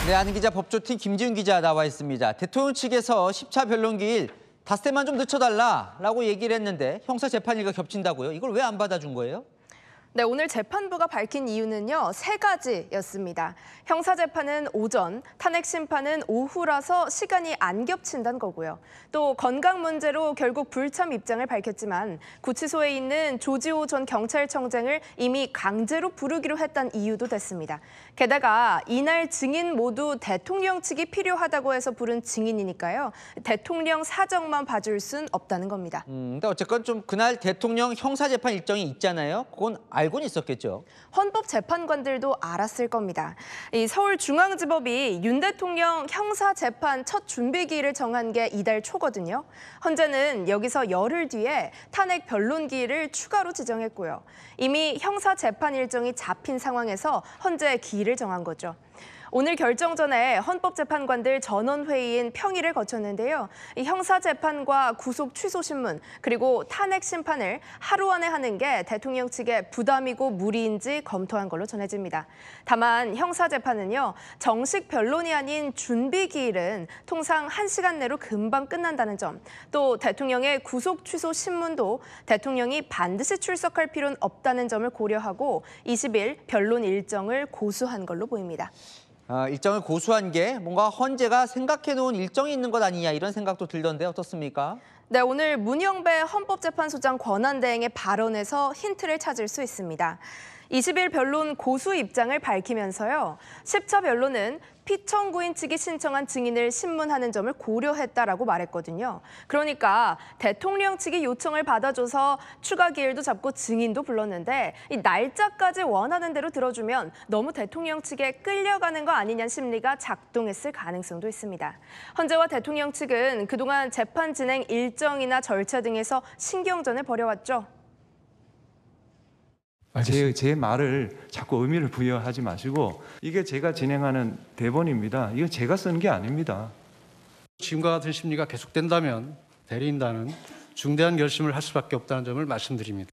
네, 아는 기자 법조팀 김지훈 기자 나와 있습니다. 대통령 측에서 10차 변론기일 닷새만 좀 늦춰달라라고 얘기를 했는데 형사 재판일과 겹친다고요? 이걸 왜 안 받아준 거예요? 네, 오늘 재판부가 밝힌 이유는요, 3가지였습니다. 형사재판은 오전, 탄핵심판은 오후라서 시간이 안 겹친다는 거고요. 또 건강 문제로 결국 불참 입장을 밝혔지만 구치소에 있는 조지호 전 경찰청장을 이미 강제로 부르기로 했다는 이유도 됐습니다. 게다가 이날 증인 모두 대통령 측이 필요하다고 해서 부른 증인이니까요. 대통령 사정만 봐줄 순 없다는 겁니다. 근데 어쨌건 좀 그날 대통령 형사재판 일정이 있잖아요. 그건 알고는 있었겠죠. 헌법재판관들도 알았을 겁니다. 이 서울중앙지법이 윤 대통령 형사재판 첫 준비기일을 정한 게 이달 초거든요. 헌재는 여기서 열흘 뒤에 탄핵 변론기일을 추가로 지정했고요. 이미 형사재판 일정이 잡힌 상황에서 헌재 기일을 정한 거죠. 오늘 결정 전에 헌법재판관들 전원회의인 평일을 거쳤는데요. 이 형사재판과 구속 취소 신문 그리고 탄핵 심판을 하루 안에 하는 게 대통령 측의 부담이고 무리인지 검토한 걸로 전해집니다. 다만 형사재판은요. 정식 변론이 아닌 준비기일은 통상 1시간 내로 금방 끝난다는 점, 또 대통령의 구속 취소 신문도 대통령이 반드시 출석할 필요는 없다는 점을 고려하고 20일 변론 일정을 고수한 걸로 보입니다. 일정을 고수한 게 뭔가 헌재가 생각해놓은 일정이 있는 것 아니냐 이런 생각도 들던데 어떻습니까? 네, 오늘 문영배 헌법재판소장 권한대행의 발언에서 힌트를 찾을 수 있습니다. 20일 변론 고수 입장을 밝히면서요. 10차 변론은 피청구인 측이 신청한 증인을 신문하는 점을 고려했다라고 말했거든요. 그러니까 대통령 측이 요청을 받아줘서 추가 기일도 잡고 증인도 불렀는데 이 날짜까지 원하는 대로 들어주면 너무 대통령 측에 끌려가는 거 아니냐는 심리가 작동했을 가능성도 있습니다. 헌재와 대통령 측은 그동안 재판 진행 일정이나 절차 등에서 신경전을 벌여왔죠. 제 말을 자꾸 의미를 부여하지 마시고 이게 제가 진행하는 대본입니다. 이거 제가 쓴 게 아닙니다. 지금과 같은 심리가 계속된다면 대리인단은 중대한 결심을 할 수밖에 없다는 점을 말씀드립니다.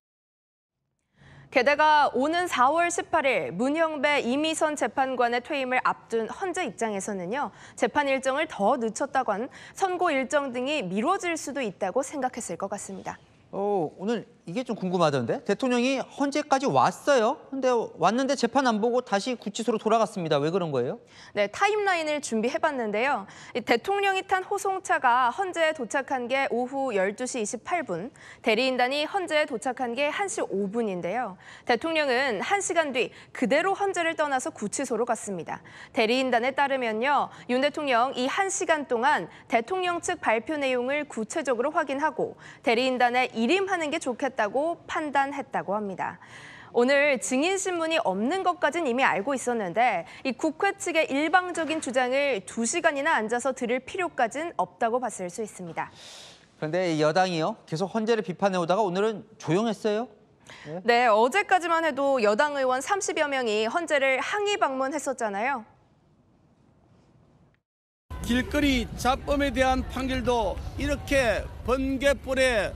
게다가 오는 4월 18일 문영배 이미선 재판관의 퇴임을 앞둔 헌재 입장에서는요. 재판 일정을 더 늦췄다건 선고 일정 등이 미뤄질 수도 있다고 생각했을 것 같습니다. 오늘 이게 좀 궁금하던데 대통령이 헌재까지 왔어요. 근데 왔는데 재판 안 보고 다시 구치소로 돌아갔습니다. 왜 그런 거예요? 네, 타임라인을 준비해봤는데요. 대통령이 탄 호송차가 헌재에 도착한 게 오후 12시 28분, 대리인단이 헌재에 도착한 게 1시 5분인데요. 대통령은 1시간 뒤 그대로 헌재를 떠나서 구치소로 갔습니다. 대리인단에 따르면요. 윤 대통령 이 1시간 동안 대통령 측 발표 내용을 구체적으로 확인하고 대리인단에 일임하는 게 좋겠다고 판단했다고 합니다. 오늘 증인 신문이 없는 것까지는 이미 알고 있었는데 이 국회 측의 일방적인 주장을 2시간이나 앉아서 들을 필요까지는 없다고 봤을 수 있습니다. 그런데 여당이요. 계속 헌재를 비판해오다가 오늘은 조용했어요. 네, 어제까지만 해도 여당 의원 30여 명이 헌재를 항의 방문했었잖아요. 길거리 잡범에 대한 판결도 이렇게 번개불에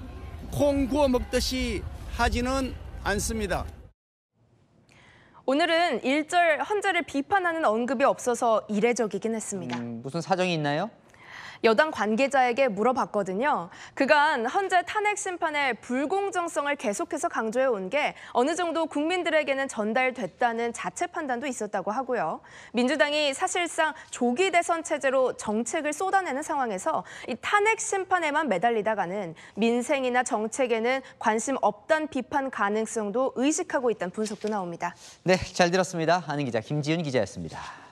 콩 구워 먹듯이 하지는 않습니다. 오늘은 일절 헌재를 비판하는 언급이 없어서 이례적이긴 했습니다. 무슨 사정이 있나요? 여당 관계자에게 물어봤거든요. 그간 헌재 탄핵 심판의 불공정성을 계속해서 강조해온 게 어느 정도 국민들에게는 전달됐다는 자체 판단도 있었다고 하고요. 민주당이 사실상 조기 대선 체제로 정책을 쏟아내는 상황에서 이 탄핵 심판에만 매달리다가는 민생이나 정책에는 관심 없다는 비판 가능성도 의식하고 있다는 분석도 나옵니다. 네, 잘 들었습니다. 아는 기자 김지훈 기자였습니다.